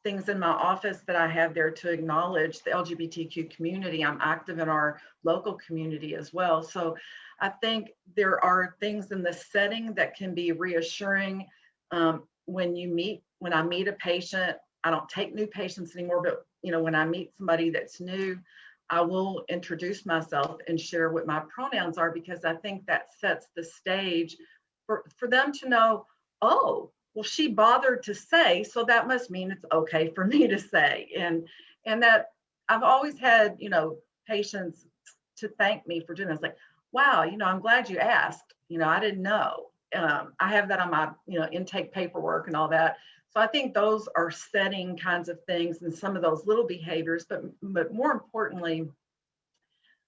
things in my office that I have there to acknowledge the LGBTQ community. I'm active in our local community as well. So I think there are things in the setting that can be reassuring. When I meet a patient, I don't take new patients anymore, but when I meet somebody that's new, I will introduce myself and share what my pronouns are, because I think that sets the stage for them to know, oh, well, she bothered to say, so that must mean it's okay for me to say. And that I've always had, patients to thank me for doing this. Like, wow, I'm glad you asked. I didn't know. I have that on my, intake paperwork and all that. So I think those are setting kinds of things and some of those little behaviors, but more importantly,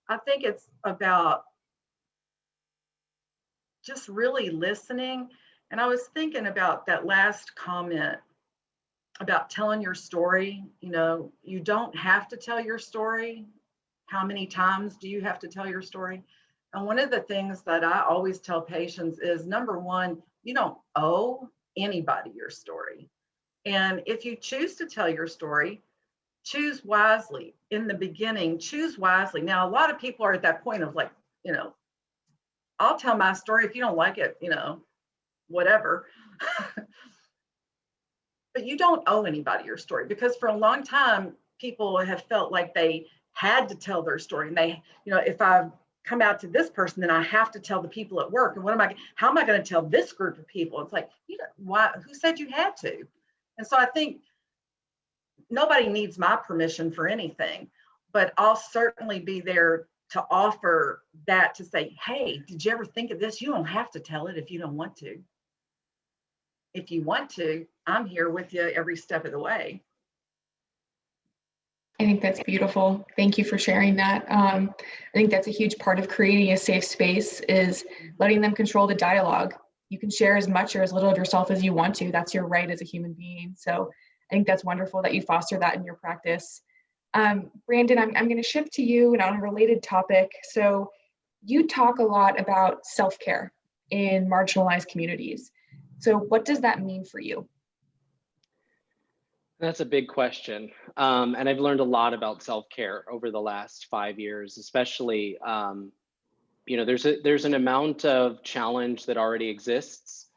I think it's about just really listening. And I was thinking about that last comment about telling your story. You don't have to tell your story. How many times do you have to tell your story? And one of the things that I always tell patients is, number one, you don't owe anybody your story. And if you choose to tell your story, choose wisely. In the beginning, choose wisely. Now, a lot of people are at that point of like, I'll tell my story. If you don't like it, whatever. But you don't owe anybody your story, because for a long time, people have felt like they had to tell their story. And they, if I come out to this person, then I have to tell the people at work. And how am I going to tell this group of people? It's like, who said you had to? And so I think nobody needs my permission for anything, but I'll certainly be there to offer that, to say, hey, did you ever think of this? You don't have to tell it if you don't want to. If you want to, I'm here with you every step of the way. I think that's beautiful. Thank you for sharing that. I think that's a huge part of creating a safe space, is letting them control the dialogue. You can share as much or as little of yourself as you want to. That's your right as a human being. So I think that's wonderful that you foster that in your practice. Brandon, I'm going to shift to you and on a related topic. So you talk a lot about self-care in marginalized communities. So what does that mean for you? That's a big question. And I've learned a lot about self-care over the last 5 years, especially, there's an amount of challenge that already exists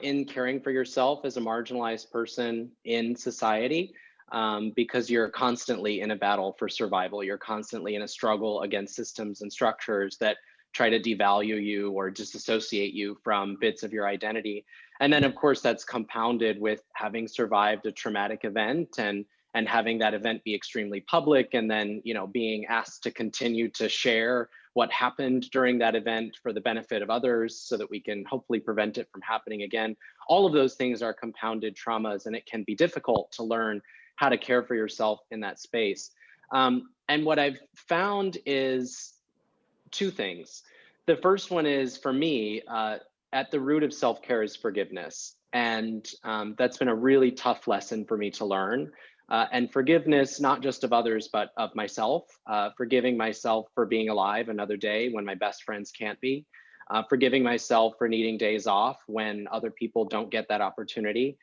in caring for yourself as a marginalized person in society, because you're constantly in a battle for survival. You're constantly in a struggle against systems and structures that try to devalue you or disassociate you from bits of your identity. And then of course that's compounded with having survived a traumatic event and and having that event be extremely public, and then, you know, being asked to continue to share what happened during that event for the benefit of others so that we can hopefully prevent it from happening again. All of those things are compounded traumas, and it can be difficult to learn how to care for yourself in that space. And what I've found is two things. The first one is, for me, at the root of self-care is forgiveness. And that's been a really tough lesson for me to learn. And forgiveness, not just of others, but of myself, forgiving myself for being alive another day when my best friends can't be, forgiving myself for needing days off when other people don't get that opportunity,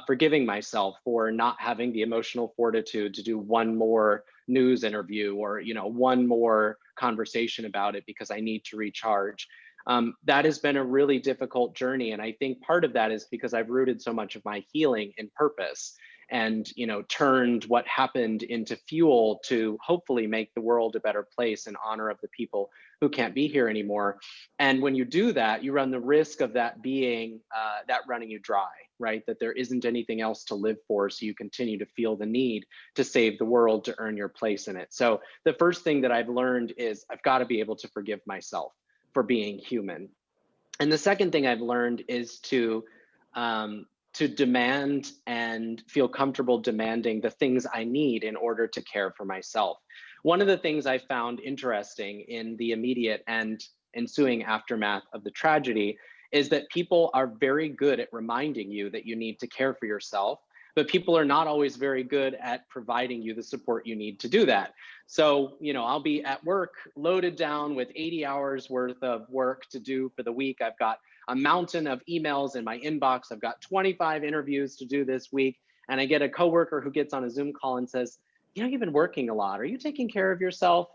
forgiving myself for not having the emotional fortitude to do one more news interview or, you know, one more conversation about it because I need to recharge. That has been a really difficult journey. And I think part of that is because I've rooted so much of my healing in purpose and, you know, turned what happened into fuel to hopefully make the world a better place in honor of the people who can't be here anymore. And when you do that, you run the risk of that being, that running you dry, right? That there isn't anything else to live for. So you continue to feel the need to save the world, to earn your place in it. So the first thing that I've learned is I've got to be able to forgive myself for being human. And the second thing I've learned is to demand and feel comfortable demanding the things I need in order to care for myself. One of the things I found interesting in the immediate and ensuing aftermath of the tragedy is that people are very good at reminding you that you need to care for yourself, but people are not always very good at providing you the support you need to do that. So, you know, I'll be at work loaded down with 80 hours worth of work to do for the week. I've got a mountain of emails in my inbox. I've got 25 interviews to do this week. And I get a coworker who gets on a Zoom call and says, you know, you've been working a lot. Are you taking care of yourself?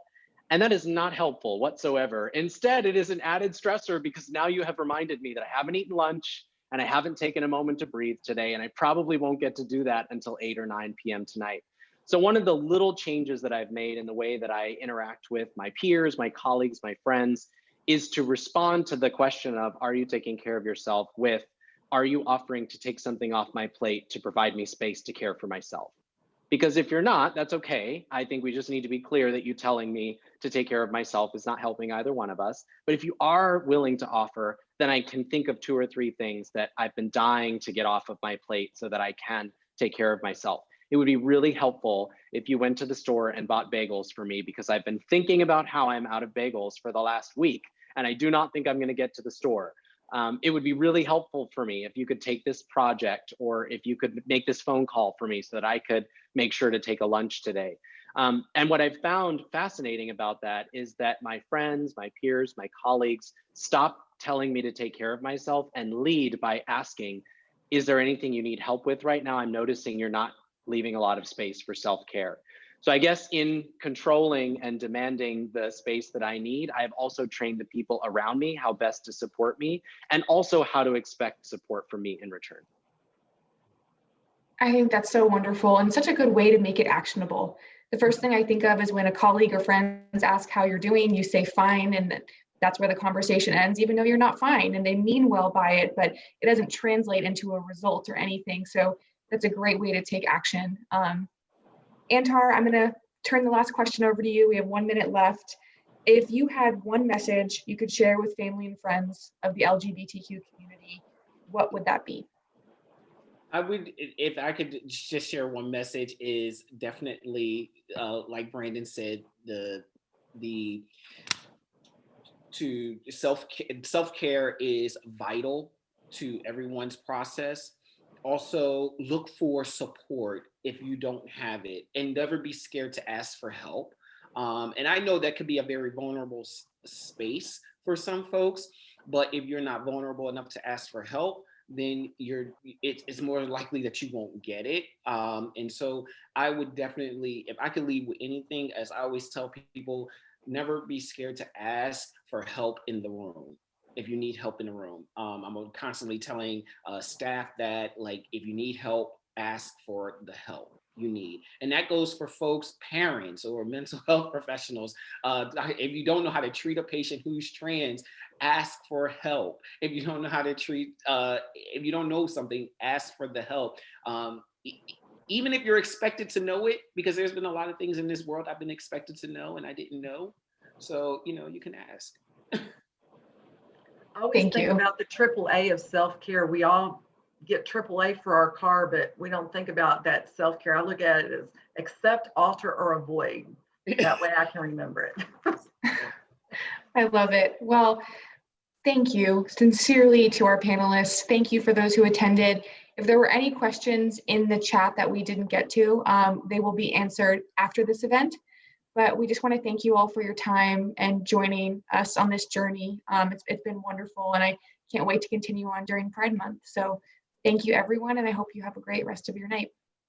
And that is not helpful whatsoever. Instead, it is an added stressor because now you have reminded me that I haven't eaten lunch and I haven't taken a moment to breathe today. And I probably won't get to do that until 8 or 9 p.m. tonight. So one of the little changes that I've made in the way that I interact with my peers, my colleagues, my friends, is to respond to the question of, are you taking care of yourself with, are you offering to take something off my plate to provide me space to care for myself? Because if you're not, that's okay. I think we just need to be clear that you telling me to take care of myself is not helping either one of us. But if you are willing to offer, then I can think of 2 or 3 things that I've been dying to get off of my plate so that I can take care of myself. It would be really helpful if you went to the store and bought bagels for me, because I've been thinking about how I'm out of bagels for the last week, and I do not think I'm going to get to the store. It would be really helpful for me if you could take this project, or if you could make this phone call for me so that I could make sure to take a lunch today. And what I've found fascinating about that is that my friends, my peers, my colleagues stop telling me to take care of myself and lead by asking, is there anything you need help with right now? I'm noticing you're not leaving a lot of space for self-care. So I guess in controlling and demanding the space that I need, I've also trained the people around me how best to support me, and also how to expect support from me in return. I think that's so wonderful and such a good way to make it actionable. The first thing I think of is when a colleague or friends ask how you're doing, you say fine, and that's where the conversation ends, even though you're not fine, and they mean well by it, but it doesn't translate into a result or anything. So that's a great way to take action. Antar, I'm going to turn the last question over to you. We have 1 minute left. If you had one message you could share with family and friends of the LGBTQ community, what would that be? I would, if I could just share one message, is definitely, like Brandon said, self-care is vital to everyone's process. Also, look for support if you don't have it, and never be scared to ask for help. And I know that could be a very vulnerable space for some folks, but if you're not vulnerable enough to ask for help, then it's more likely that you won't get it. And so I would definitely, if I could leave with anything, as I always tell people, never be scared to ask for help in the room. If you need help in the room, I'm constantly telling staff that, like, if you need help, ask for the help you need. And that goes for folks, parents, or mental health professionals. If you don't know how to treat a patient who's trans, ask for help. If you don't know how to treat, if you don't know something, ask for the help. even if you're expected to know it, because there's been a lot of things in this world I've been expected to know and I didn't know. So, you know, you can ask. I always Thank think you. about the AAA of self-care. We all get AAA for our car, but we don't think about that self-care. I look at it as accept, alter, or avoid. That way I can remember it. I love it. Well, thank you sincerely to our panelists. Thank you for those who attended. If there were any questions in the chat that we didn't get to, they will be answered after this event. But we just want to thank you all for your time and joining us on this journey. It's been wonderful, and I can't wait to continue on during Pride Month. So thank you, everyone, and I hope you have a great rest of your night.